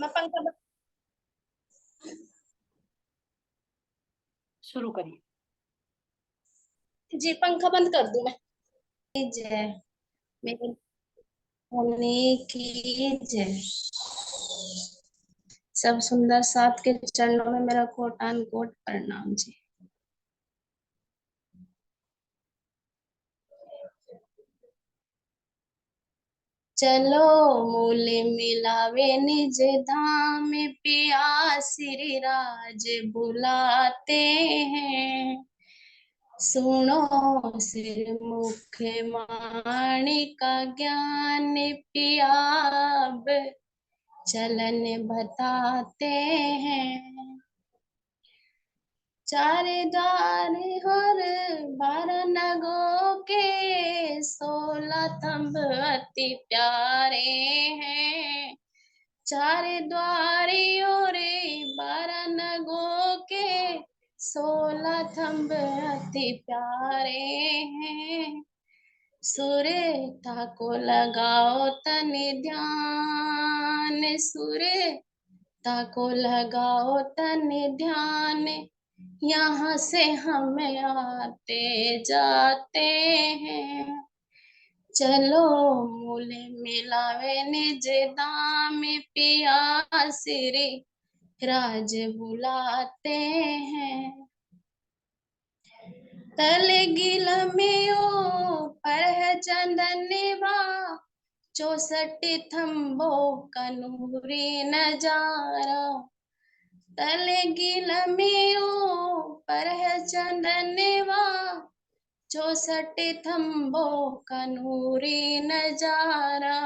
मैं पंखा शुरू करिए। जी पंखा बंद कर दूं मैं। जय मेरे होने की जय। सब सुंदर साथ के चरणों में मेरा कोटान कोट प्रणाम जी। चलो मूले मिलावे निज धाम पिया श्री राज बुलाते हैं। सुनो सिर मुख वाणी का ज्ञान पिया अब चलन बताते हैं। चार द्वार हर 12 नगों के 16 थंब अति प्यारे हैं। चार द्वारियों रे 12 नगों के 16 थंब अति प्यारे हैं। सूर्यता को लगाओ तन ध्यान। सूर्यता को लगाओ तन ध्यान। यहाँ से हम आते जाते हैं। चलो मूले मिलावे निज दाम पिया श्री राज बुलाते हैं। तल गिल में पर है चंदनवा 64 थंबों का नूरी नजारा। तल गिल में पर है चंदनवा 64 थंबों का नूरी नजारा।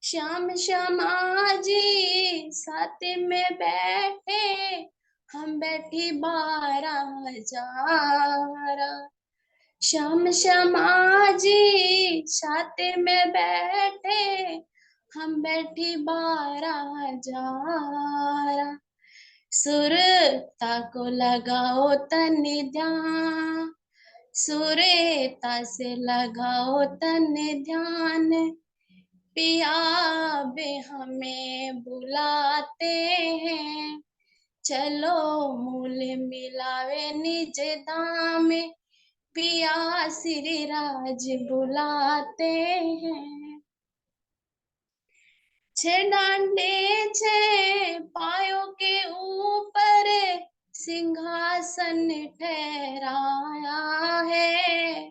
श्याम श्यामा जी साथ में बैठे हम बैठी 12 हजारा। श्याम श्यामा जी साथ में बैठे हम बैठी 12 हजारा। सुरता को लगाओ तन ध्यान। सुरता से लगाओ तन ध्यान। पिया बे हमें बुलाते हैं। चलो मूल मिलावे निज धाम पिया श्री राज बुलाते हैं। 6 डांडे 6 पायों के ऊपर सिंहासन ठहराया है।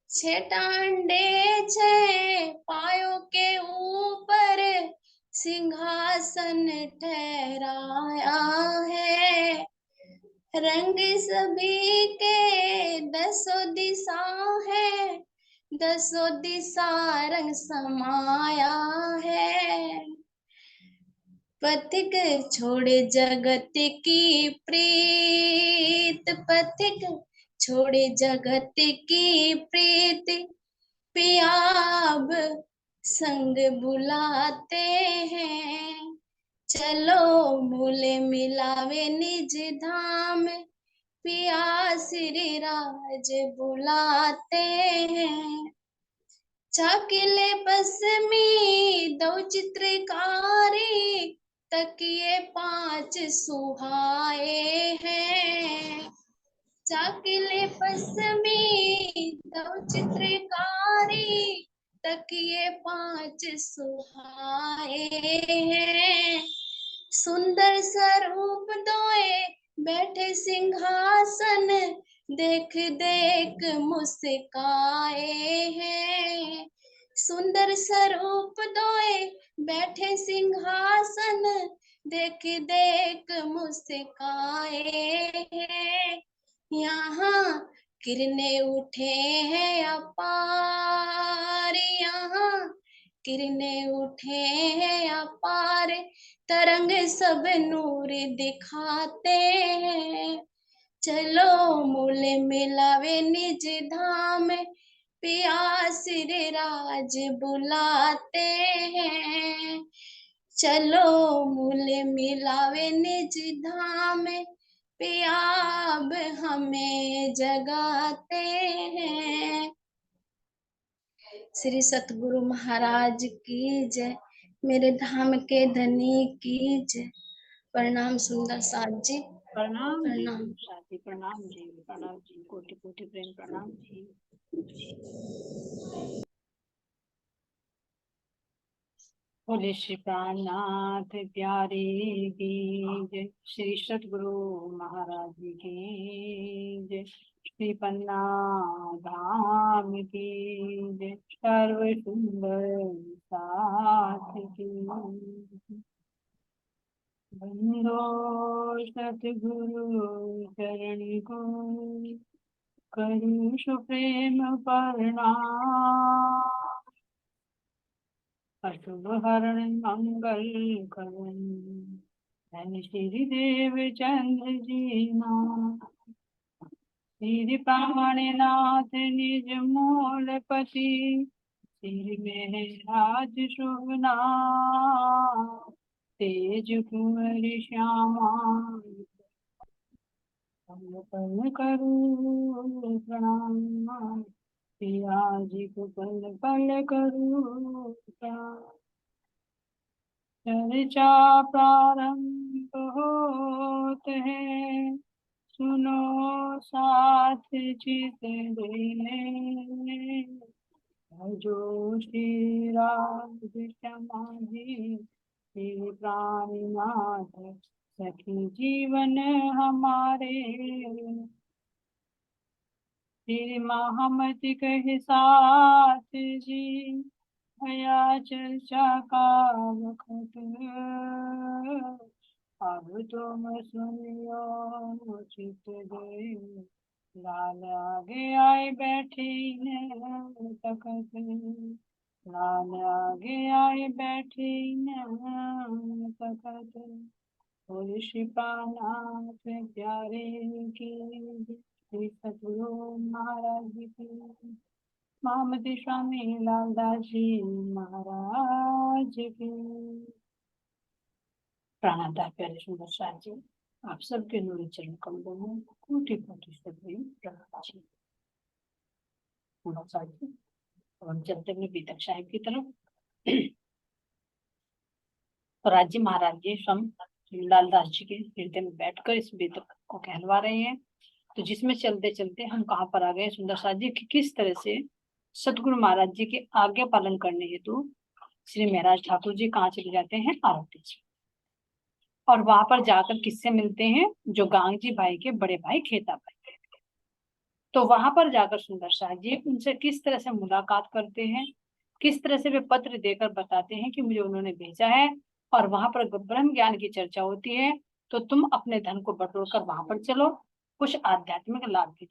6 डांडे 6 पायों के ऊपर सिंहासन ठहराया है। रंग सभी के 10 दिशा है। 10 दिशा रंग समाया है। पथिक छोड़े जगत की प्रीत। पथिक छोड़े जगत की प्रीत। पिया अब संग बुलाते हैं। चलो मूले मिलावे निज धाम पिया श्री राज बुलाते हैं। चाकिले पसमी 2 चित्रकारी तकिए 5 सुहाए हैं। चाकिले पसमी 2 चित्रकारी तकिए 5 सुहाए हैं। सुंदर स्वरूप दोए बैठे सिंहासन देख देख मुस्काए हैं। सुंदर स्वरूप दोए बैठे सिंहासन देख देख मुस्काए हैं। यहाँ किरणें उठे हैं अपार। यहाँ किरणें उठे हैं अपार। तरंग सब नूर दिखाते हैं। चलो मूले मिलावे निज धाम पिया श्री राज बुलाते हैं। चलो मूले मिलावे निज धाम पिया अब हमें जगाते हैं। श्री सतगुरु महाराज की जय। मेरे धाम के धनी की जय। प्रणाम सुंदर साथ जी। प्रणाम जी प्रणाम। साथी, प्रणाम जी, प्रणाम जी, कोटि कोटि प्रेम प्रणाम जी। बोले श्री प्राणनाथ प्यारे की जय, श्री सतगुरु महाराज जी की जय, श्री पन्ना धाम की जय, सर्व सुंदर साथ की। बंदो सतगुरु चरण को करूं सुप्रेम प्रणाम, अशुभ हरण मंगल करण, धन श्री देव चंद्र जी नाम, श्री प्राणनाथ निज मूलपति, श्री महराज शुभ नाम, तेज कुंवर श्यामा पल करूं प्रणाम, पिया जी को पल पल करूं प्रणाम। चर्चा प्रारंभ होत है, सुनो साथ चित देने, जो श्री राम समाधि, श्री प्राणनाथ सखी जीवन हमारे, श्री महामति कहे साथ जी, भया चर्चा का वखत, अब तुम सुनियो चित दे, लाल आगे आए बैठे न तकत, लाल आगे आए बैठे न तकत। बोले श्री प्राणनाथ प्यारे की, श्री सतगुरु महाराज की, महामती स्वामी लालदास जी महाराज की। प्राणाता प्यारे सुंदर साथ जी, आप सबके नूरी चरण कमलों में कोटि कोटि से प्रेम प्रणाम जी। सुंदर साथ जी, अब हम चलते हैं बीतक साहिब की तरफ। तो राज्य महाराज जी स्वयं लालदास जी के हृदय में बैठकर इस बीतक को कहलवा रहे हैं। तो जिसमें चलते चलते हम कहाँ पर आ गए सुंदर साथ जी कि किस तरह से सतगुरु महाराज जी के आज्ञा पालन करने हेतु श्री महाराज ठाकुर जी कहाँ चले जाते हैं, आरती जी, और वहां पर जाकर किससे मिलते हैं, जो गांग जी भाई के बड़े भाई खेता भाई। तो वहां पर जाकर सुंदर साथ जी उनसे किस तरह से मुलाकात करते हैं, किस तरह से वे पत्र देकर बताते हैं कि मुझे उन्होंने भेजा है, और वहां पर ब्रह्म ज्ञान की चर्चा होती है, तो तुम अपने धन को बटोर कर वहां पर चलो, कुछ आध्यात्मिक लाभ भी।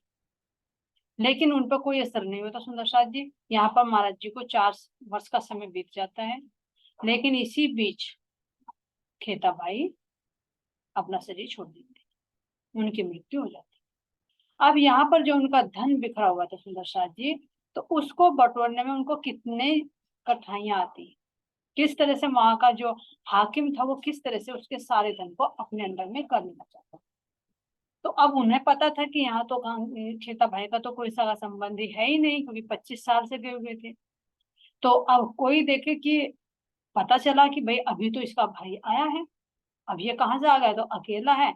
लेकिन उन पर कोई असर नहीं होता सुंदर साथ जी। यहाँ पर महाराज जी को 4 वर्ष का समय बीत जाता है, लेकिन इसी बीच खेता भाई अपना शरीर छोड़ देते, उनकी मृत्यु हो जाती है। अब यहाँ पर जो उनका धन बिखरा हुआ था सुंदर साथ जी, तो उसको बटोरने में उनको कितने कठिनाइयां आती, किस तरह से वहां का जो हाकिम था वो किस तरह से उसके सारे धन को अपने अंडर में कर लेना चाहता। तो अब उन्हें पता था कि यहाँ तो खेता भाई का तो कोई सगा संबंधी है ही नहीं, क्योंकि 25 साल से गए हुए थे। तो अब कोई देखे कि पता चला कि भाई अभी तो इसका भाई आया है, अब ये कहाँ से आ गया, तो अकेला है,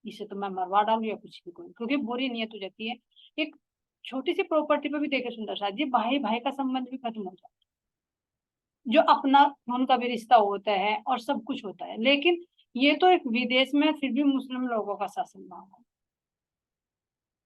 इसे तो मैं मरवा डालू या कुछ भी करूँ, क्योंकि बुरी नीयत हो जाती है। एक छोटी सी प्रॉपर्टी पे भी देखे सुंदर साथ जी, भाई भाई का संबंध भी खत्म हो जाता है, जो अपना खून का भी रिश्ता होता है और सब कुछ होता है। लेकिन ये तो एक विदेश में फिर भी मुस्लिम लोगों का शासन रहा है,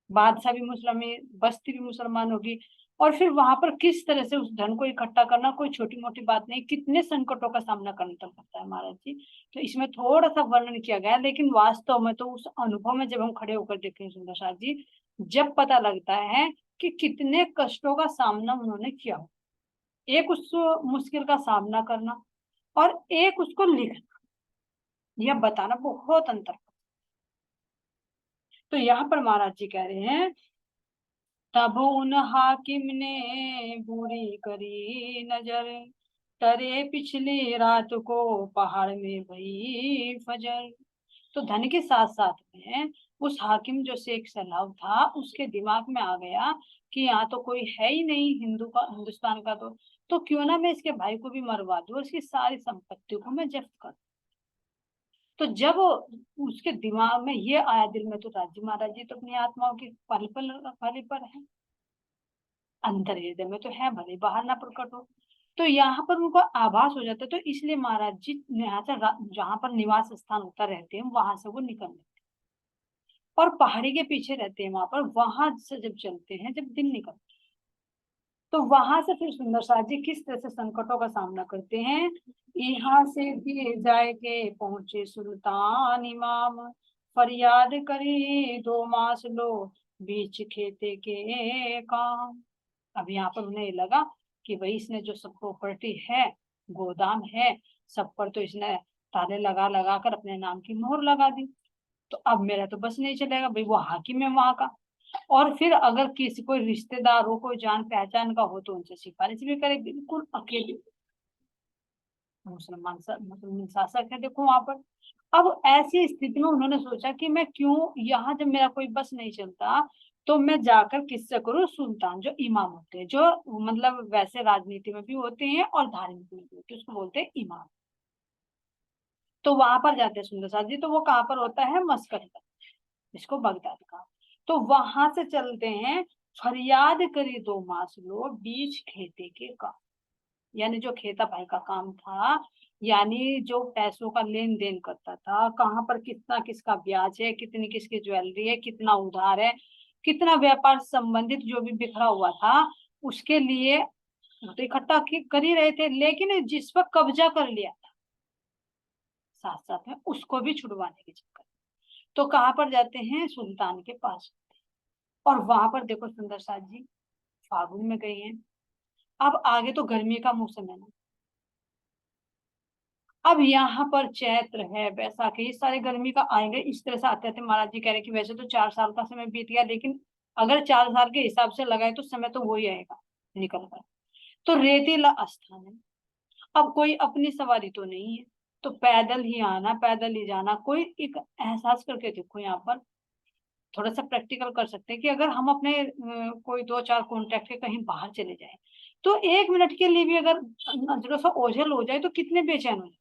बादशाह भी मुस्लिम, बस्ती भी मुसलमान होगी, और फिर वहां पर किस तरह से उस धन को इकट्ठा करना कोई छोटी मोटी बात नहीं, कितने संकटों का सामना करना पड़ता है महाराज जी। तो इसमें थोड़ा सा वर्णन किया गया, लेकिन वास्तव में तो उस अनुभव में जब हम खड़े होकर देखें सुंदर साथ जी, जब पता लगता है कि कितने कष्टों का सामना उन्होंने किया, एक उस मुश्किल का सामना करना और एक उसको लिखना, यह बताना बहुत अंतर। तो यहाँ पर महाराज जी कह रहे हैं, तब उन हाकिम ने बुरी करी नजर, टरे पिछली रात को पहाड़ में भई फजर। तो धन के साथ साथ में उस हाकिम जो शेख सलाब था, उसके दिमाग में आ गया कि यहाँ तो कोई है ही नहीं हिंदुस्तान का, तो तो क्यों ना मैं इसके भाई को भी मरवा दूं और इसकी सारी संपत्तियों को मैं जब्त कर। तो जब उसके दिमाग में ये आया दिल में, तो राज्य महाराज जी तो अपनी आत्माओं की पल पल पली पर है, अंतर हृदय में तो है, भले बाहर ना प्रकट हो। तो यहाँ पर उनको आभास हो जाता है, तो इसलिए महाराज जी यहाँ से जहाँ पर निवास स्थान होता रहते हैं वहां से वो निकल जाते हैं और पहाड़ी के पीछे रहते हैं वहां पर। वहां से जब चलते हैं, जब दिन निकलता है, तो वहां से फिर सुंदर साथ जी किस तरह से संकटों का सामना करते हैं। यहाँ से भी जाए के पहुंचे सुल्तान इमाम, फरियाद करी 2 मास लो बीच खेते के काम। अब यहाँ पर उन्हें लगा कि भाई इसने जो सब प्रॉपर्टी है, गोदाम है, सब पर तो इसने ताले लगा लगा कर अपने नाम की मोहर लगा दी। तो अब मेरा तो बस नहीं चलेगा, भाई वो हाकिम है वहां का। और फिर अगर किसी कोई रिश्तेदार हो, कोई जान पहचान का हो, तो उनसे सिफारिश भी करे, बिल्कुल अकेले। मुसलमान शासक है देखो वहां पर। अब ऐसी स्थिति में उन्होंने सोचा कि मैं क्यों यहाँ, जब मेरा कोई बस नहीं चलता, तो मैं जाकर किससे करूँ, सुल्तान जो इमाम होते हैं, जो मतलब वैसे राजनीति में भी होते हैं और धार्मिक में भी होते हैं, उसको बोलते हैं इमाम। तो वहां पर जाते हैं सुंदर साथ जी। तो वो कहाँ पर होता है, मस्कट का, इसको बगदाद का। तो वहां से चलते हैं, फरियाद करी 2 मास लो बीच खेते के काम। यानी जो खेता भाई का काम था, यानी जो पैसों का लेन देन करता था, कहाँ पर कितना किसका ब्याज है, कितनी किसकी ज्वेलरी है, कितना उधार है, कितना व्यापार संबंधित जो भी बिखरा हुआ था, उसके लिए तो इकट्ठा कर ही रहे थे। लेकिन जिस पर कब्जा कर लिया था, साथ साथ में उसको भी छुड़वाने के चक्कर। तो कहाँ पर जाते हैं, सुल्तान के पास। और वहां पर देखो सुंदर साथ जी, फागुन में गई हैं। अब आगे तो गर्मी का मौसम है ना, अब यहाँ पर चैत्र है, बैसाख है, ये सारे गर्मी का आएंगे। इस तरह से आते थे। महाराज जी कह रहे कि वैसे तो 4 साल का समय बीत गया, लेकिन अगर 4 साल के हिसाब से लगाए तो समय तो वही आएगा निकल कर। तो रेतीला स्थान है, अब कोई अपनी सवारी तो नहीं है, तो पैदल ही आना, पैदल ही जाना। कोई एक एहसास करके देखो, यहाँ पर थोड़ा सा प्रैक्टिकल कर सकते हैं कि अगर हम अपने कोई 2-4 कॉन्टेक्ट के कहीं बाहर चले जाए, तो 1 मिनट के लिए भी अगर नजरों से ओझल हो जाए, तो कितने बेचैन हो जाए।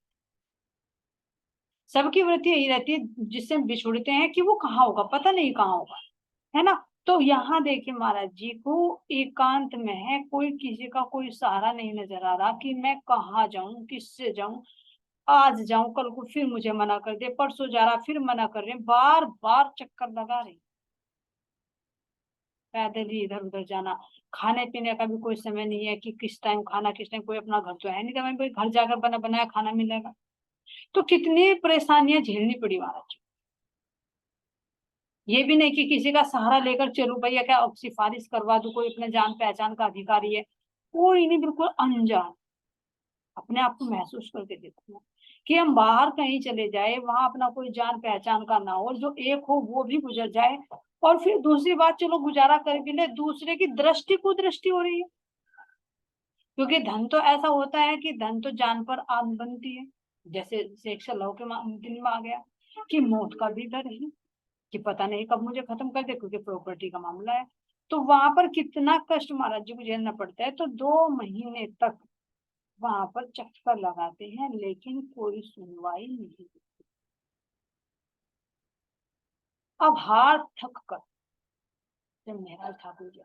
सबकी वृत्ति यही रहती है, जिससे बिछुड़ते हैं कि वो कहाँ होगा, पता नहीं कहाँ होगा, है ना। तो यहाँ देखिए महाराज जी को एकांत में है, कोई किसी का कोई सहारा नहीं नजर आ रहा कि मैं कहाँ जाऊं, किससे जाऊं, आज जाऊं, कल को फिर मुझे मना कर दे, परसों जा रहा फिर मना कर रहे, बार बार चक्कर लगा रहे, पैदल ही इधर उधर जाना। खाने पीने का भी कोई समय नहीं है कि किस टाइम खाना, किस टाइम, कोई अपना घर तो है नहीं कि भाई घर जाकर बना बनाया खाना मिलेगा। तो कितनी परेशानियां झेलनी पड़ी महाराज। ये भी नहीं कि किसी का सहारा लेकर चलूं, भैया क्या अब सिफारिश करवा दूं, कोई अपने जान पहचान का अधिकारी है, कोई नहीं, बिल्कुल अनजान। अपने आप को महसूस करके देखो कि हम बाहर कहीं चले जाए, वहां अपना कोई जान पहचान का ना हो, जो एक हो वो भी गुजर जाए। और फिर दूसरी बात, चलो गुजारा कर भी ले, दूसरे की दृष्टि को दृष्टि हो रही है। क्योंकि धन तो ऐसा होता है कि धन तो जान पर आन बनती है। जैसे शेख सलाह के दिल में आ गया कि मौत का भी डर है, कि पता नहीं कब मुझे खत्म कर दे, क्योंकि प्रॉपर्टी का मामला है। तो वहां पर कितना कष्ट महाराज जी को झेलना पड़ता है। तो 2 महीने तक वहां पर चक्कर लगाते हैं, लेकिन कोई सुनवाई नहीं। अब हार थक कर जब महाराज ठाकुर जी,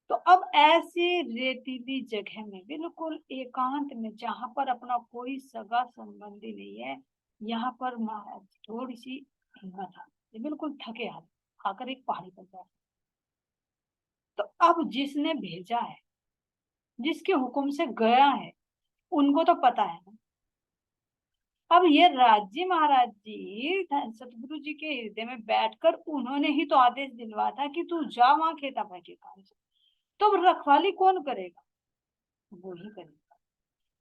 तो अब ऐसे रेतीली जगह में, बिल्कुल एकांत में, जहां पर अपना कोई सगा संबंधी नहीं है, यहाँ पर महाराज थोड़ी सी हिम्मत आती, बिल्कुल थके हाथ आकर एक पहाड़ी पर बैठ। तो अब जिसने भेजा है, जिसके हुक्म से गया है, उनको तो पता है ना। अब ये राज्य महाराज जी सतगुरु जी के हृदय में बैठकर उन्होंने ही तो आदेश दिलवा था कि तू जा वहां खेता भाई के काम से। तो रखवाली कौन करेगा, वो ही करेगा।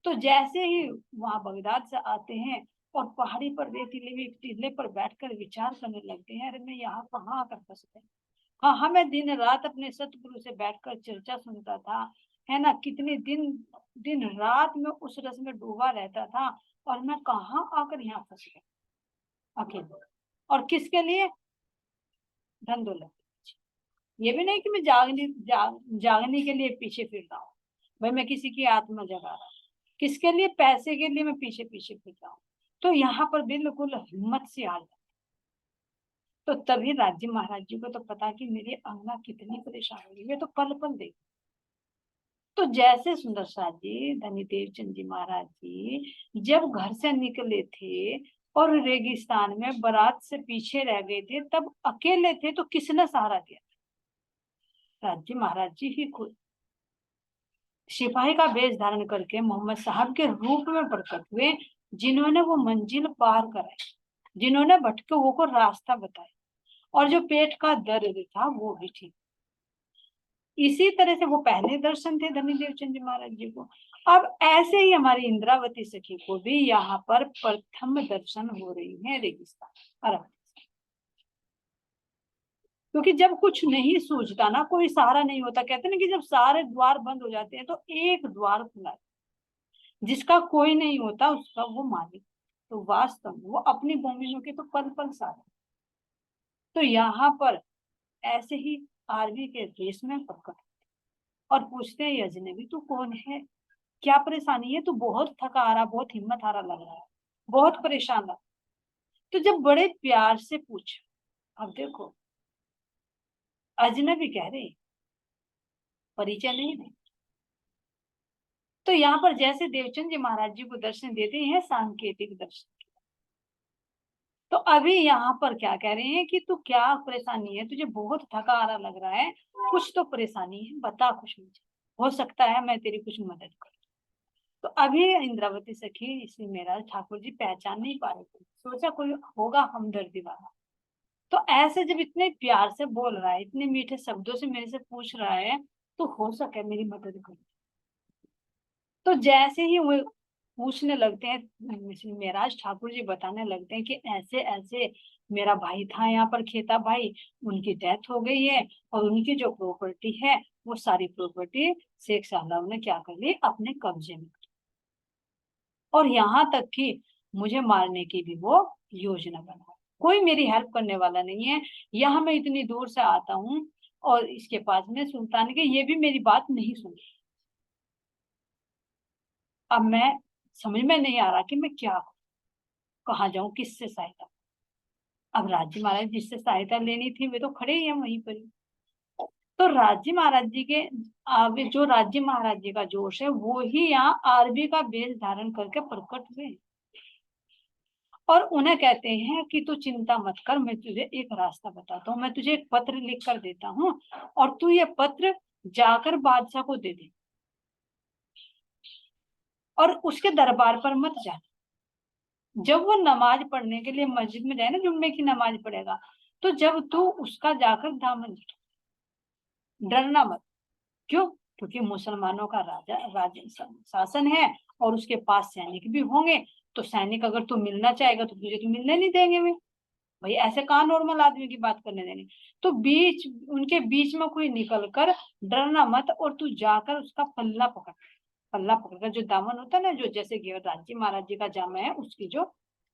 तो जैसे ही वहां बगदाद से आते हैं और पहाड़ी पर रेतीले टीले पर बैठकर विचार करने लगते हैं, अरे मैं यहाँ कहाँ आकर फंस गए। हाँ, मैं दिन रात अपने सतगुरु से बैठकर चर्चा सुनता था, है ना, कितने दिन दिन रात में उस रस में डूबा रहता था, और मैं कहाँ आकर यहाँ फंस गया अकेले। और किसके लिए, धन दौलत। ये भी नहीं कि मैं जागने के लिए पीछे फिर रहा हूँ, भाई मैं किसी की आत्मा जगा रहा हूँ, किसके लिए? पैसे के लिए मैं पीछे पीछे फिर रहा हूँ। तो यहाँ पर बिल्कुल हिम्मत से आ जाए। तो तभी राज्य महाराज जी को तो पता कि मेरी अंगना कितनी परेशान हो रही है, तो पल पल देख। तो जैसे सुंदर साथ जी, धनीदेव चंद जी महाराज जी जब घर से निकले थे और रेगिस्तान में बारात से पीछे रह गए थे, तब अकेले थे, तो किसने सहारा दिया? राज्य महाराज जी ही खुद सिपाही का वेश धारण करके मोहम्मद साहब के रूप में प्रकट हुए, जिन्होंने वो मंजिल पार कराई, जिन्होंने भटके हुओं को रास्ता बताया, और जो पेट का दर्द था वो भी ठीक। इसी तरह से वो पहले दर्शन थे धनीदेव चंद जी महाराज जी को। अब ऐसे ही हमारी इंद्रावती सखी को भी यहाँ पर प्रथम दर्शन हो रही है रेगिस्तान अरब। क्योंकि जब कुछ नहीं सूझता ना, कोई सहारा नहीं होता, कहते ना कि जब सारे द्वार बंद हो जाते हैं तो एक द्वार खुला है, जिसका कोई नहीं होता उसका वो मालिक। तो वास्तव में वो अपनी भूमि के तो पल पल सारे। तो यहाँ पर ऐसे ही आरवी के देश में प्रकट और पूछते हैं अजनबी तू कौन है, क्या परेशानी है, तू बहुत थका आ रहा, बहुत हिम्मत हारा लग रहा है, बहुत परेशान लग। तो जब बड़े प्यार से पूछ, अब देखो अजनबी कह रहे, परिचय नहीं दे। तो यहाँ पर जैसे देवचंद जी महाराज जी को दर्शन देते हैं सांकेतिक दर्शन, तो अभी यहाँ पर क्या कह रहे हैं कि तू क्या परेशानी है, तुझे बहुत थका आ रहा लग रहा है, कुछ तो परेशानी है, बता कुछ मुझे, हो सकता है मैं तेरी कुछ मदद करूं। तो अभी इंद्रावती सखी श्री मेरा ठाकुर जी पहचान नहीं पा रहे थे, सोचा कोई होगा हमदर्दी वाला। तो ऐसे जब इतने प्यार से बोल रहा है, इतने मीठे शब्दों से मेरे से पूछ रहा है, तो हो सके मेरी मदद करो। तो जैसे ही वो पूछने लगते हैं, मेराज ठाकुर जी बताने लगते हैं कि ऐसे ऐसे मेरा भाई था यहाँ पर, खेता भाई, उनकी डेथ हो गई है, और उनकी जो प्रॉपर्टी है वो सारी प्रॉपर्टी शेख साहब ने क्या कर ली, अपने कब्जे में। और यहाँ तक कि मुझे मारने की भी वो योजना बना, कोई मेरी हेल्प करने वाला नहीं है। यहाँ मैं इतनी दूर से आता हूँ और इसके पास में सुल्तान के, ये भी मेरी बात नहीं सुनी। अब मैं समझ में नहीं आ रहा कि मैं क्या करूं, कहाँ जाऊं, किससे सहायता। अब राज्य महाराज जिससे सहायता लेनी थी वे तो खड़े ही हैं वहीं पर ही। तो राज्य महाराज जी के आगे जो राज्य महाराज जी का जोश है, वो ही यहाँ आरबी का वेश धारण करके प्रकट हुए, और उन्हें कहते हैं कि तू चिंता मत कर, मैं तुझे एक रास्ता बताता हूँ, मैं तुझे एक पत्र लिख कर देता हूँ, और तू ये पत्र जाकर बादशाह को दे दे, और उसके दरबार पर मत जा। जब वो नमाज पढ़ने के लिए मस्जिद में जाए ना, जुम्मे की नमाज पढ़ेगा, तो जब तू उसका जाकर दामन झटक, डरना मत। क्यों? क्योंकि मुसलमानों का शासन है, और उसके पास सैनिक भी होंगे। तो सैनिक अगर तू मिलना चाहेगा तो तुझे तो मिलने नहीं देंगे वे, भाई ऐसे कहाँ नॉर्मल आदमी की बात करने देंगे। तो उनके बीच में कोई निकल कर, डरना मत, और तू जाकर उसका पल्ला पकड़, पल्ला पकड़कर, जो दामन होता है ना, जो जैसे घेर राज्य महाराज जी का जामा है उसकी जो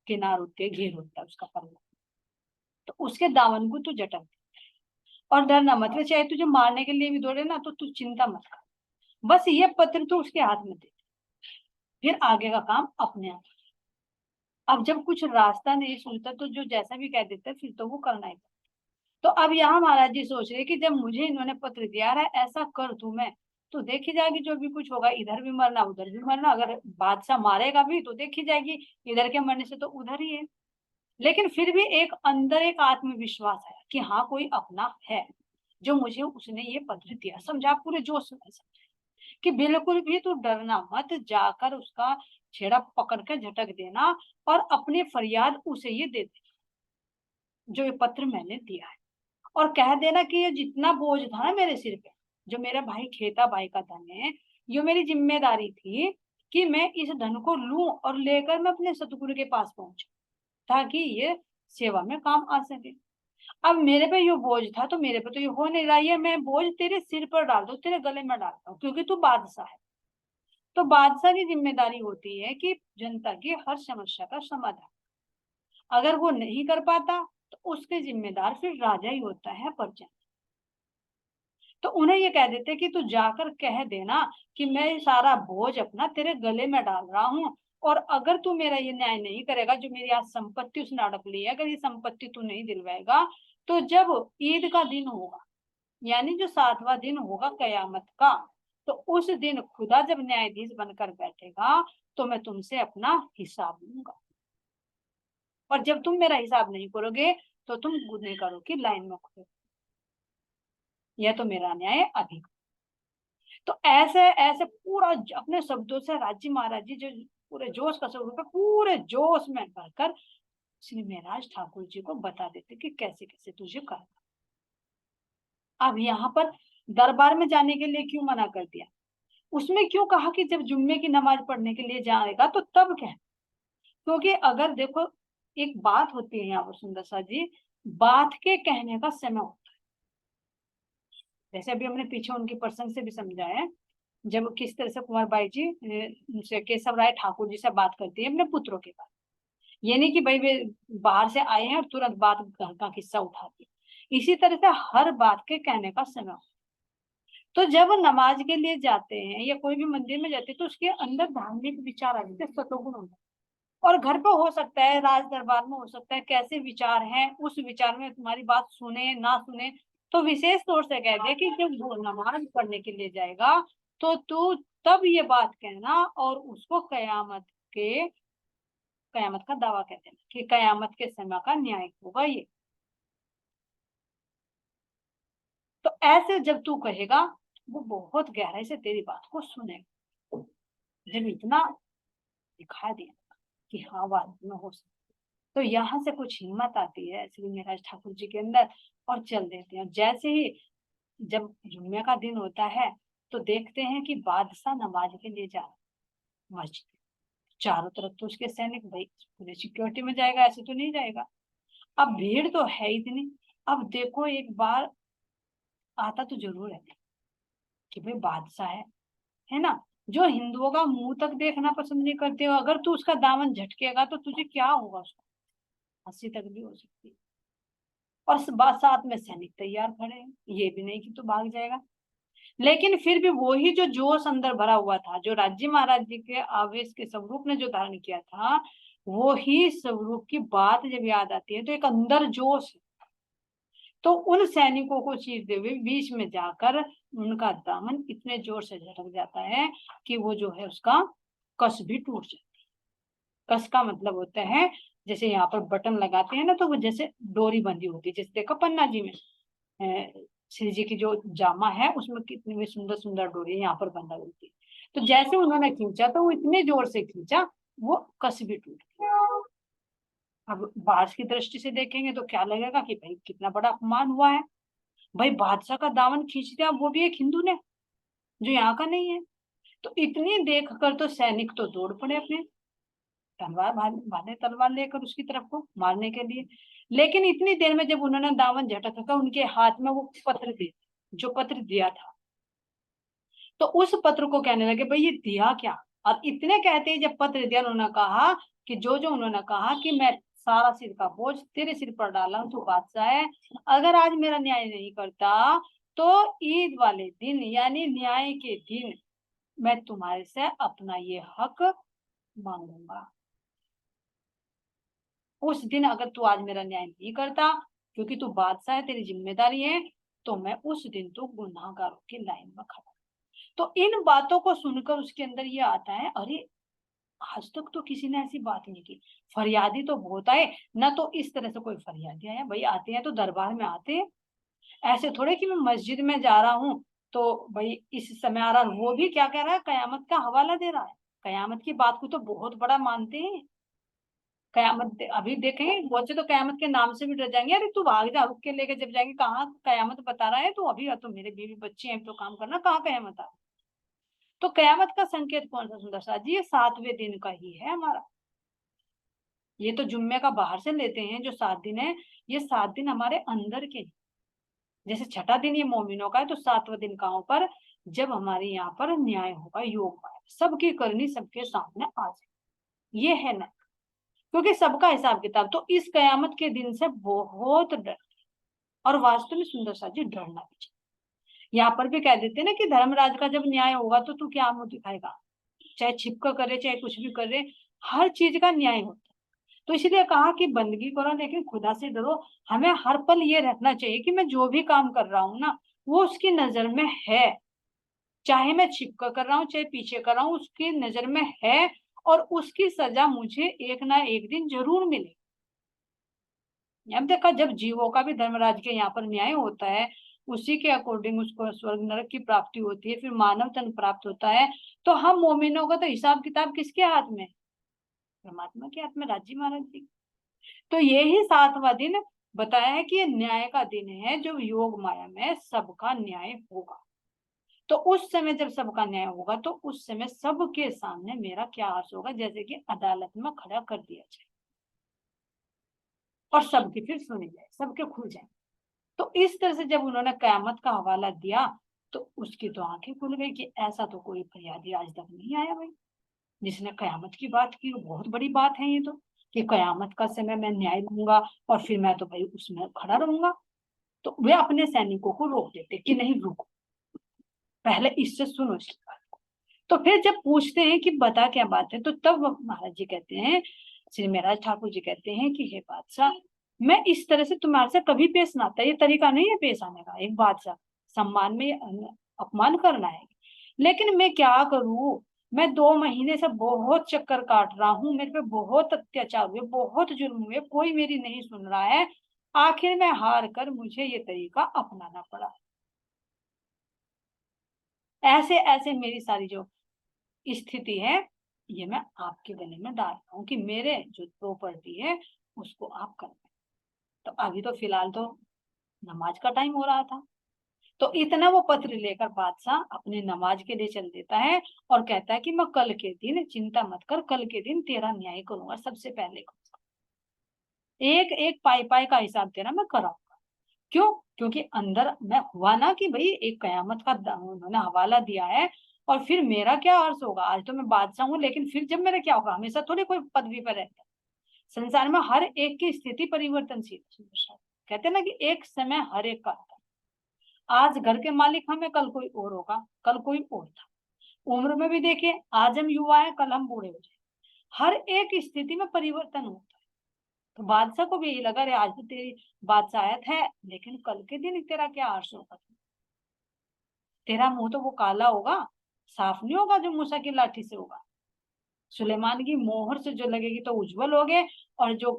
किनार होती है, घेर होता है उसका पल्ला, तो उसके दामन को तू झटक दे। और डरना मत, वे चाहे तुझे मारने के लिए भी दौड़े ना, तो तू चिंता मत कर, बस ये पत्र तू उसके हाथ में दे, फिर आगे का काम अपने आप। अब जब कुछ रास्ता नहीं सुनता तो जो जैसा भी कह देता फिर तो वो करना ही। तो अब यहाँ महाराज जी सोच रहे कि जब मुझे इन्होंने पत्र दिया है, ऐसा कर तू मैं, तो देखी जाएगी जो भी कुछ होगा, इधर भी मरना उधर भी मरना, अगर बादशाह मारेगा भी तो देखी जाएगी, इधर के मरने से तो उधर ही है। लेकिन फिर भी एक अंदर एक आत्मविश्वास है कि हाँ कोई अपना है जो मुझे उसने ये पत्र दिया, समझा, पूरे जोश में समझा कि बिल्कुल भी तू डरना मत, जाकर उसका छेड़ा पकड़ के झटक देना, और अपनी फरियाद उसे ये दे दे जो ये पत्र मैंने दिया है, और कह देना कि ये जितना बोझ था ना मेरे सिर पे, जो मेरा भाई खेता भाई का धन है, ये मेरी जिम्मेदारी थी कि मैं इस धन को लूं और लेकर मैं अपने सतगुरु के पास पहुंचूं, ताकि ये सेवा में काम आ सके। अब मेरे पे ये बोझ था, तो मेरे पे तो ये हो नहीं रहा है, मैं बोझ तेरे सिर पर डाल दो, तेरे गले में डालता हूँ, क्योंकि तू बादशाह है। तो बादशाह की जिम्मेदारी होती है कि जनता की हर समस्या का समाधान, अगर वो नहीं कर पाता तो उसके जिम्मेदार फिर राजा ही होता है, प्रजा। तो उन्हें ये कह देते कि तू जाकर कह देना कि मैं ये सारा बोझ अपना तेरे गले में डाल रहा हूँ, और अगर तू मेरा ये न्याय नहीं करेगा, जो मेरी आज संपत्ति उसने हड़प ली है, अगर ये संपत्ति तू नहीं दिलवाएगा, तो जब ईद का दिन होगा, यानी जो 7वां दिन होगा कयामत का, तो उस दिन खुदा जब न्यायाधीश बनकर बैठेगा, तो मैं तुमसे अपना हिसाब लूंगा, और जब तुम मेरा हिसाब नहीं करोगे तो तुम गुनहगारों की लाइन में खड़े, यह तो मेरा न्याय अधिक। तो ऐसे ऐसे पूरा अपने शब्दों से राज्य महाराज जी जो पूरे जोश का स्वरूप है, पूरे जोश में भरकर श्री महाराज ठाकुर जी को बता देते कि कैसे कैसे तुझे करना। अब यहाँ पर दरबार में जाने के लिए क्यों मना कर दिया, उसमें क्यों कहा कि जब जुम्मे की नमाज पढ़ने के लिए जाएगा तो तब क्या, क्योंकि अगर देखो एक बात होती है यहाँ पर सुंदर सा जी, बात के कहने का समय होता है। जैसे अभी हमने पीछे उनके प्रसंग से भी समझा है, जब किस तरह से कुंवर बाई जी केशव राय ठाकुर जी से बात करती है अपने पुत्रों के बारे, ये नहीं कि भाई वे बाहर से आए हैं और तुरंत बात घर का किस्सा उठाती, इसी तरह से हर बात के कहने का समय। तो जब नमाज के लिए जाते हैं या कोई भी मंदिर में जाते हैं, तो उसके अंदर धार्मिक विचार आ जाते हैं, सतोगुण होते हैं। और घर पे हो सकता है, राज दरबार में हो सकता है, कैसे विचार हैं, उस विचार में तुम्हारी बात सुने ना सुने, तो विशेष तौर से कह दे कि जब वो नमाज पढ़ने के लिए जाएगा, तो तू तब ये बात कहना, और उसको कयामत का दावा कहते हैं कि कयामत के समय का न्याय होगा ये। तो ऐसे जब तू कहेगा, वो बहुत गहराई से तेरी बात को सुनेगा। जब इतना दिखा दिया कि हाँ बात में हो सकता, तो यहाँ से कुछ हिम्मत आती है श्री महाराज ठाकुर जी के अंदर, और चल देते हैं। जैसे ही जब जुम्मे का दिन होता है, तो देखते हैं कि बादशाह नमाज के लिए जा रहा है मस्जिद, चारों तरफ तो उसके सैनिक, भाई पूरे सिक्योरिटी में जाएगा, ऐसे तो नहीं जाएगा। अब भीड़ तो है इतनी, अब देखो एक बार आता तो जरूर है कि भाई बादशाह है ना, जो हिंदुओं का मुंह तक देखना पसंद नहीं करते हो, अगर तू उसका दामन झटकेगा तो तुझे क्या होगा, उसको हंसी तक भी हो सकती है। और साथ में सैनिक तैयार खड़े हैं, ये भी नहीं कि तू भाग जाएगा। लेकिन फिर भी वही जो जोश अंदर भरा हुआ था, जो राज्य महाराज जी के आवेश के स्वरूप ने जो धारण किया था, वो ही स्वरूप की बात जब याद आती है तो एक अंदर जोश है। तो उन सैनिकों को चीरते हुए बीच में जाकर उनका दामन इतने जोर से झटक जाता है कि वो जो है उसका कस भी टूट जाता है। कस का मतलब होता है जैसे यहाँ पर बटन लगाते हैं ना, तो वो जैसे डोरी बंधी होती है, जैसे देखो पन्ना जी में श्री जी की जो जामा है उसमें कितनी भी सुंदर सुंदर डोरी यहाँ पर बंधा होती है। तो जैसे उन्होंने खींचा, तो वो इतने जोर से खींचा, वो कस भी टूट गया। अब बाहर की दृष्टि से देखेंगे तो क्या लगेगा कि भाई कितना बड़ा अपमान हुआ है, भाई बादशाह का दामन खींच दिया, वो भी एक हिंदू ने जो यहाँ का नहीं है। तो इतनी देख कर तो सैनिक तो दौड़ पड़े अपने तलवार भाले तलवार लेकर उसकी तरफ को मारने के लिए। लेकिन इतनी देर में जब उन्होंने दामन झटका, उनके हाथ में वो पत्र दे, जो पत्र दिया था, तो उस पत्र को कहने लगे भाई ये दिया क्या। और इतने कहते ही जब पत्र दिया, उन्होंने कहा कि जो जो उन्होंने कहा कि मैं सारा सिर का बोझ तेरे सिर पर डाला हूं, तू बादशाह है, अगर आज मेरा न्याय नहीं करता, तो ईद वाले दिन यानी न्याय के दिन मैं तुम्हारे से अपना ये हक मांगूंगा। उस दिन अगर तू आज मेरा न्याय नहीं करता, क्योंकि तू बादशाह है, तेरी जिम्मेदारी है, तो मैं उस दिन तो गुनाहगारों की लाइन में खड़ा। तो इन बातों को सुनकर उसके अंदर ये आता है, अरे आज तक तो किसी ने ऐसी बात नहीं की, फरियादी तो बहुत आए ना, तो इस तरह से कोई फरियादी आया, भाई आते हैं तो दरबार में आते हैं, ऐसे थोड़े कि मैं मस्जिद में जा रहा हूँ तो भाई इस समय आ रहा। वो भी क्या कह रहा है, कयामत का हवाला दे रहा है, कयामत की बात को तो बहुत बड़ा मानते हैं। कयामत अभी देखेंगे बहुत से तो कयामत के नाम से भी डर जाएंगे, अरे तू भाग जा, रुक के लेके जब जाएंगे, कहाँ कयामत बता रहा है, तो अभी तो मेरे बीवी बच्चे हैं तो काम करना, कहाँ कयामत आ। तो कयामत का संकेत कौन सा सुंदर सा जी, ये 7वें दिन का ही है हमारा। ये तो जुम्मे का बाहर से लेते हैं जो 7 दिन है, ये 7 दिन हमारे अंदर के। जैसे छठा दिन ये मोमिनों का है, तो 7वां दिन कहाँ पर, जब हमारे यहाँ पर न्याय होगा, योग सबकी करनी सबके सामने आ जाए, ये है ना। क्योंकि सबका हिसाब किताब तो इस कयामत के दिन से बहुत डर, और वास्तव में सुंदर सा जी डरना भी चाहिए। यहाँ पर भी कह देते हैं ना कि धर्मराज का जब न्याय होगा तो तू क्या मुंह दिखाएगा, चाहे छिपकर करे चाहे कुछ भी करे, हर चीज का न्याय होता है। तो इसलिए कहा कि बंदगी करो लेकिन खुदा से डरो। हमें हर पल ये रखना चाहिए कि मैं जो भी काम कर रहा हूँ ना वो उसकी नजर में है, चाहे मैं छिपकर कर रहा हूँ चाहे पीछे कर रहा हूँ, उसकी नजर में है और उसकी सजा मुझे एक ना एक दिन जरूर मिलेगी। अब देखा, जब जीवों का भी धर्मराज के यहाँ पर न्याय होता है, उसी के अकॉर्डिंग उसको स्वर्ग नरक की प्राप्ति होती है, फिर मानव तन प्राप्त होता है, तो हम मोमिनों का तो हिसाब किताब किसके हाथ में? परमात्मा के हाथ में, राज्य महाराज जी। तो ये ही 7वां दिन बताया है कि ये न्याय का दिन है, जो योग माया में सबका न्याय होगा। तो उस समय जब सबका न्याय होगा तो उस समय सबके सामने मेरा क्या अर्थ होगा, जैसे कि अदालत में खड़ा कर दिया जाए और सबकी फिर सुनी जाए, सबके खुल जाए। तो इस तरह से जब उन्होंने कयामत का हवाला दिया तो उसकी तो आंखें खुल गई कि ऐसा तो कोई फरियादी आज तक नहीं आया भाई जिसने कयामत की बात की। बहुत बड़ी बात है ये तो, कि कयामत का समय मैं न्याय लूंगा और फिर मैं तो भाई उसमें खड़ा रहूंगा। तो वे अपने सैनिकों को रोक देते कि नहीं रुको, पहले इससे सुनो इसकी बात। तो फिर जब पूछते हैं कि बता क्या बात है, तो तब महाराज जी कहते हैं, श्री महाराज ठाकुर जी कहते हैं कि हे बादशाह, मैं इस तरह से तुम्हारे से कभी पेश ना आता, ये तरीका नहीं है पेश आने का। एक बादशाह सम्मान में अपमान करना है, लेकिन मैं क्या करूं, मैं 2 महीने से बहुत चक्कर काट रहा हूँ, मेरे पे बहुत अत्याचार हुए, बहुत जुल्म हुए, कोई मेरी नहीं सुन रहा है, आखिर में हार कर मुझे ये तरीका अपनाना पड़ा। ऐसे ऐसे मेरी सारी जो स्थिति है ये मैं आपके गले में डाल रहा हूँ कि मेरे जो प्रॉपर्टी है उसको आप कर। तो अभी तो फिलहाल तो नमाज का टाइम हो रहा था, तो इतना वो पत्र लेकर बादशाह अपने नमाज के लिए चल देता है और कहता है कि मैं कल के दिन, चिंता मत कर, कल के दिन तेरा न्याय करूंगा, सबसे पहले एक एक पाई पाई का हिसाब तेरा मैं कराऊंगा। क्यों? क्योंकि अंदर मैं हुआ ना कि भाई एक कयामत का उन्होंने हवाला दिया है और फिर मेरा क्या अर्थ होगा। आज तो मैं बादशाह हूँ लेकिन फिर जब मेरा क्या होगा, हमेशा थोड़ी कोई पदवी पर रहता है। संसार में हर एक की स्थिति परिवर्तनशील है। कहते हैं ना कि एक समय हर एक का आता है। आज घर के मालिक हमें, कल कोई और होगा, कल कोई और था। उम्र में भी देखिए, आज हम युवा है कल हम बूढ़े हो जाए, हर एक स्थिति में परिवर्तन होता है। तो बादशाह को भी यही लगा, अरे आज तो तेरी बादशाहत है लेकिन कल के दिन तेरा क्या अर्थ होगा, तेरा मुंह तो वो काला होगा, साफ नहीं होगा जो मूसा की लाठी से होगा। सुलेमान की मोहर से जो लगेगी तो उज्जवल होगे, और जो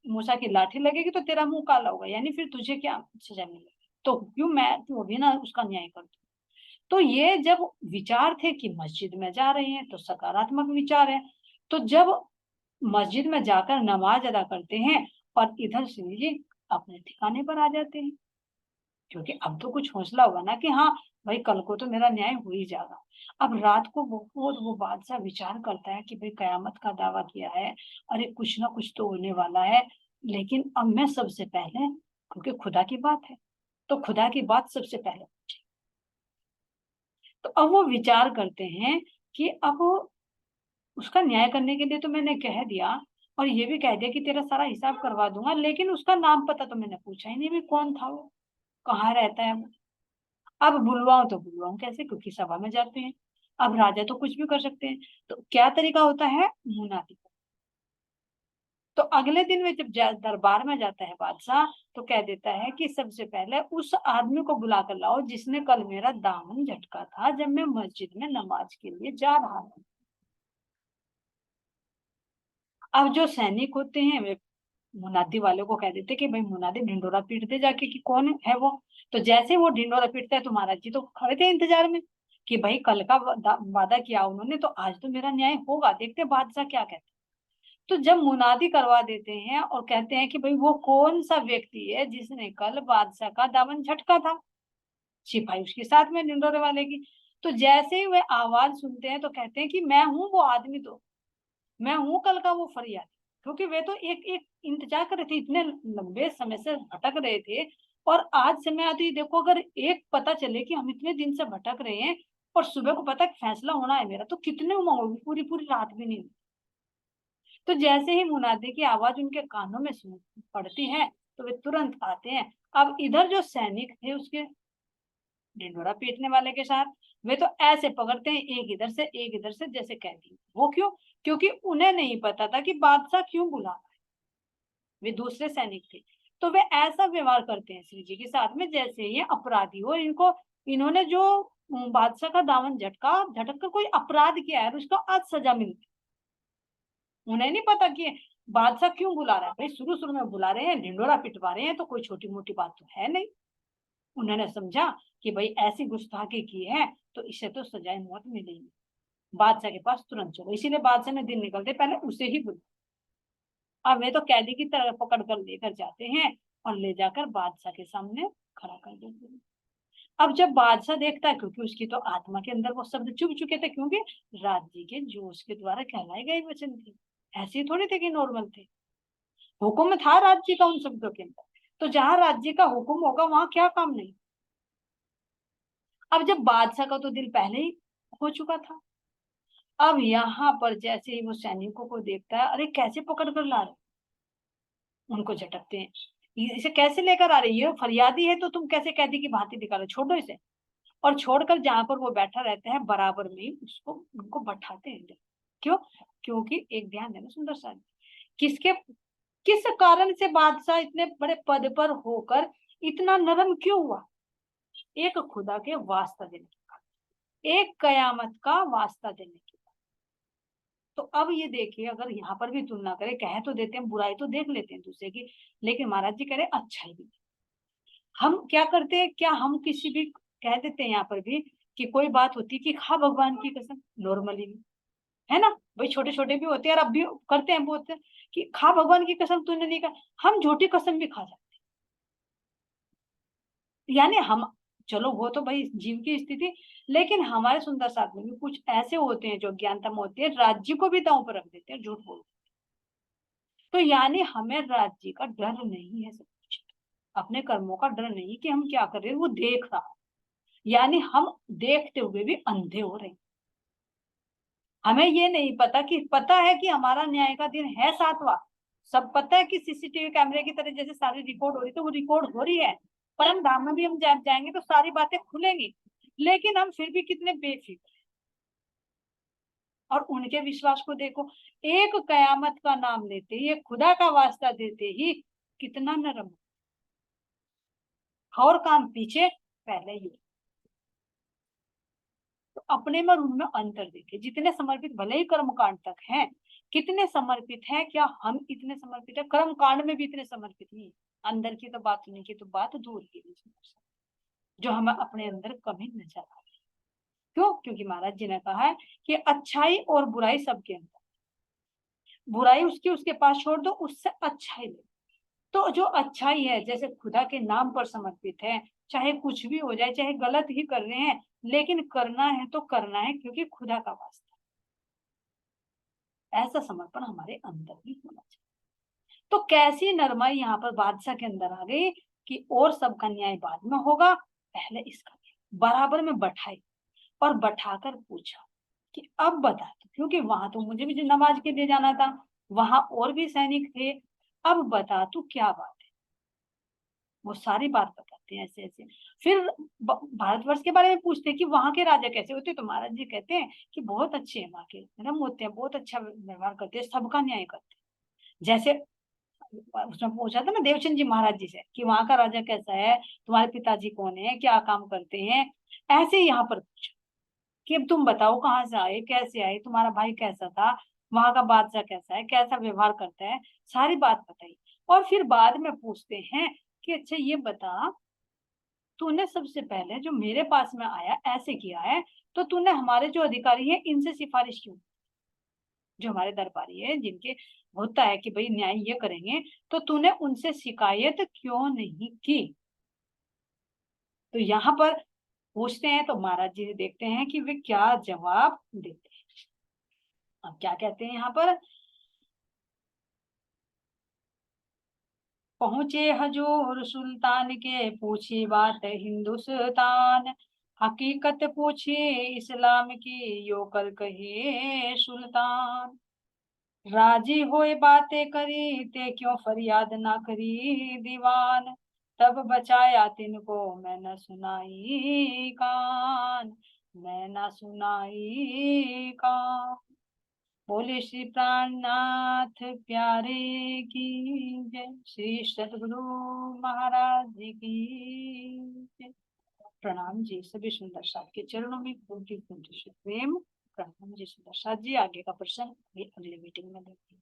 मूसा की लाठी लगेगी तो तेरा मुंह काला होगा, यानी फिर तुझे क्या सजा मिलेगी। तो क्यों मैं तो भी ना उसका न्याय कर दूं। तो ये जब विचार थे कि मस्जिद में जा रहे हैं तो सकारात्मक विचार है, तो जब मस्जिद में जाकर नमाज अदा करते हैं और इधर श्री जी अपने ठिकाने पर आ जाते हैं, क्योंकि अब तो कुछ हौसला हुआ ना कि हाँ भाई कल को तो मेरा न्याय हो ही जाएगा। अब रात को बहुत वो बादशाह विचार करता है कि भाई कयामत का दावा किया है, अरे कुछ ना कुछ तो होने वाला है, लेकिन अब मैं सबसे पहले, क्योंकि खुदा की बात है तो खुदा की बात सबसे पहले। तो अब वो विचार करते हैं कि अब उसका न्याय करने के लिए तो मैंने कह दिया और ये भी कह दिया कि तेरा सारा हिसाब करवा दूंगा, लेकिन उसका नाम पता तो मैंने पूछा ही नहीं, भी कौन था वो, कहाँ रहता है वो। अब बुलवाऊं तो बुलवाऊं कैसे, क्योंकि सभा में जाते हैं। अब राजा तो कुछ भी कर सकते हैं, तो क्या तरीका होता है, मुनादी। तो अगले दिन में जब दरबार में जाता है बादशाह, तो कह देता है कि सबसे पहले उस आदमी को बुला कर लाओ जिसने कल मेरा दामन झटका था जब मैं मस्जिद में नमाज के लिए जा रहा था। अब जो सैनिक होते हैं वे मुनादी वाले को कह देते कि भाई मुनादी ढिंडोरा पीट दे जाके कि कौन है वो। तो जैसे वो ढिंडोरा पीटता है तो महाराज जी तो खड़े थे इंतजार में कि भाई कल का वादा किया उन्होंने, तो आज तो मेरा न्याय होगा, देखते बादशाह क्या कहते हैं। तो जब मुनादी करवा देते हैं और कहते हैं कि भाई वो कौन सा व्यक्ति है जिसने कल बादशाह का दामन झटका था, सिपाही उसके साथ में ढिंडोरे वाले की। तो जैसे ही वे आवाज सुनते हैं तो कहते हैं कि मैं हूं वो आदमी, तो मैं हूं कल का वो फरियादी। क्योंकि वे तो एक एक इंतजार कर रहे थे, इतने लंबे समय से भटक रहे थे, और आज समय आती देखो, अगर एक पता चले कि हम इतने दिन से भटक रहे हैं और सुबह को पता फैसला होना है मेरा, तो कितने उमंग होगी, पूरी पूरी रात भी नहीं। तो जैसे ही मुनादे की आवाज उनके कानों में सुन पड़ती है तो वे तुरंत आते हैं। अब इधर जो सैनिक थे उसके ढिंढोरा पीटने वाले के साथ। वे तो ऐसे पकड़ते हैं, एक इधर से एक इधर से, जैसे कैदी। वो क्यों? क्योंकि उन्हें नहीं पता था कि बादशाह क्यों बुला रहा है। वे दूसरे सैनिक थे, तो वे ऐसा व्यवहार करते हैं श्री जी के साथ में जैसे ये अपराधी हो। इनको इन्होंने जो बादशाह का दामन झटक कर कोई अपराध किया है, उसको आज सजा मिलती। उन्हें नहीं पता कि बादशाह क्यों बुला रहा है। भाई शुरू शुरू में बुला रहे हैं, ढिंडोरा पिटवा रहे हैं, तो कोई छोटी मोटी बात तो है नहीं। उन्होंने समझा कि भाई ऐसी गुस्ताखी की है तो इसे तो सजाए मौत मिलेगी। बादशाह के पास तुरंत चलो। इसीलिए बादशाह ने दिन निकलते पहले उसे ही बुला। अब वे तो कैदी की तरह पकड़ कर लेकर जाते हैं और ले जाकर बादशाह के सामने खड़ा कर देते हैं। अब जब बादशाह देखता है, क्योंकि उसकी तो आत्मा के अंदर वो शब्द चुभ चुके थे, क्योंकि राज्य के जोश के द्वारा कहलाए गए वचन थे, ऐसे थोड़ी थे कि नॉर्मल थे। हुक्म था राज्य का उन शब्दों के अंदर। तो जहां राज्य का हुक्म होगा वहां क्या काम नहीं। अब जब बादशाह का तो दिल पहले ही हो चुका था, अब यहाँ पर जैसे ही वो सैनिकों को देखता है, अरे कैसे पकड़ कर ला रहे, उनको झटकते हैं। इसे कैसे लेकर आ रही है, फरियादी है तो तुम कैसे कैदी की भांति निकालो, छोड़ो इसे। और छोड़कर जहां पर वो बैठा रहता है बराबर में उसको उनको बैठाते हैं। क्यों? क्योंकि एक ध्यान देना सुंदर सा, किसके किस कारण से बादशाह इतने बड़े पद पर होकर इतना नरम क्यों हुआ? एक खुदा के वास्ता देने का, एक कयामत का वास्ता देने की। तो अब ये देखिए, अगर यहाँ पर भी तुलना करें, कह तो देते हैं बुराई तो देख लेते हैं दूसरे की, लेकिन महाराज जी कह रहे अच्छाई भी। हम क्या करते हैं, क्या हम किसी भी कह देते हैं यहाँ पर भी कि कोई बात होती है कि खा भगवान की कसम, नॉर्मली भी है ना भाई, छोटे छोटे भी होते हैं और अब भी करते हैं, बोलते हैं कि खा भगवान की कसम तूने नहीं कहा। हम झूठी कसम भी खा जाते हैं। यानी हम, चलो वो तो भाई जीव की स्थिति, लेकिन हमारे सुंदर साथ में भी कुछ ऐसे होते हैं जो ज्ञानता में होते हैं, राज्य को भी दांव पर रख देते हैं, झूठ बोलते हैं। तो यानी हमें राज्य का डर नहीं है, सब कुछ अपने कर्मों का डर नहीं कि हम क्या कर रहे हैं, वो देख रहा। यानी हम देखते हुए भी अंधे हो रहे हैं। हमें ये नहीं पता कि, पता है कि हमारा न्याय का दिन है 7वां, सब पता है कि सीसीटीवी कैमरे की तरह जैसे सारी रिकॉर्ड हो रही, तो वो रिकॉर्ड हो रही है। परम धाम में भी हम जाएंगे तो सारी बातें खुलेंगी, लेकिन हम फिर भी कितने बेफिक्र। और उनके विश्वास को देखो, एक कयामत का नाम लेते ही, एक खुदा का वास्ता देते ही कितना नरम, और काम पीछे पहले ही। तो अपने में और उनमें अंतर देखिए, जितने समर्पित भले ही कर्म कांड तक हैं, कितने समर्पित हैं, क्या हम इतने समर्पित है? कर्म कांड में भी इतने समर्पित नहीं, अंदर की तो बात नहीं की तो बात दूर की, जो हमें अपने अंदर कभी नजर आ रही। क्यों? क्योंकि महाराज जी ने कहा है कि अच्छाई और बुराई सबके अंदर, बुराई उसकी उसके पास छोड़ दो, उससे अच्छाई ले। तो जो अच्छाई है, जैसे खुदा के नाम पर समर्पित है, चाहे कुछ भी हो जाए, चाहे गलत ही कर रहे हैं, लेकिन करना है तो करना है क्योंकि खुदा का वास्ता। ऐसा समर्पण हमारे अंदर भी होना चाहिए। तो कैसी नरमाई यहाँ पर बादशाह के अंदर आ गई कि और सबका न्याय बाद में होगा, पहले इसका बराबर में बैठाई और बैठाकर पूछा कि अब बता दो, क्योंकि वहां तो मुझे भी नमाज के लिए जाना था, वहां और भी सैनिक थे, अब बता तू क्या बात है। वो सारी बात बताते हैं ऐसे ऐसे। फिर भारतवर्ष के बारे में पूछते हैं कि वहां के राजा कैसे होते, तो महाराज जी कहते हैं कि बहुत अच्छे हैं, वहां के नरम होते हैं, बहुत अच्छा व्यवहार करते हैं, सबका न्याय करते हैं। जैसे उसमें पूछा था ना देवचंद जी महाराज जी से कि वहां का राजा कैसा है, तुम्हारे पिताजी कौन है, क्या काम करते हैं, ऐसे ही यहाँ पर पूछा कि अब तुम बताओ कहाँ से आए, कैसे आए, तुम्हारा भाई कैसा था, वहां का बादशाह कैसा है, कैसा व्यवहार करता है, सारी बात बताई। और फिर बाद में पूछते हैं कि अच्छा ये बता, तूने सबसे पहले जो मेरे पास में आया ऐसे किया है, तो तूने हमारे जो अधिकारी है इनसे सिफारिश क्यों, जो हमारे दरबारी है जिनके होता है कि भाई न्याय ये करेंगे, तो तूने उनसे शिकायत क्यों नहीं की? तो यहाँ पर पूछते हैं, तो महाराज जी देखते हैं कि वे क्या जवाब देते हैं। अब क्या कहते हैं यहाँ पर, पहुंचे हजूर सुल्तान के, पूछी बात हिंदुस्तान, हकीकत पूछी इस्लाम की, यो कर कहे सुल्तान। राजी होए बातें करी ते, क्यों फरियाद ना करी दीवान। तब बचाया तिनको मैं न सुनाई कान, मैं न सुनाई कान। बोले श्री प्राणनाथ प्यारे की जय, श्री सद्गुरु महाराज जी की जय। प्रणाम जी। सभी सुंदर साथ के चरणों में कोटि कोटि से प्रेम प्रणाम जी। सुंदर साथ जी, आगे का प्रसंग अगली मीटिंग में देखते हैं।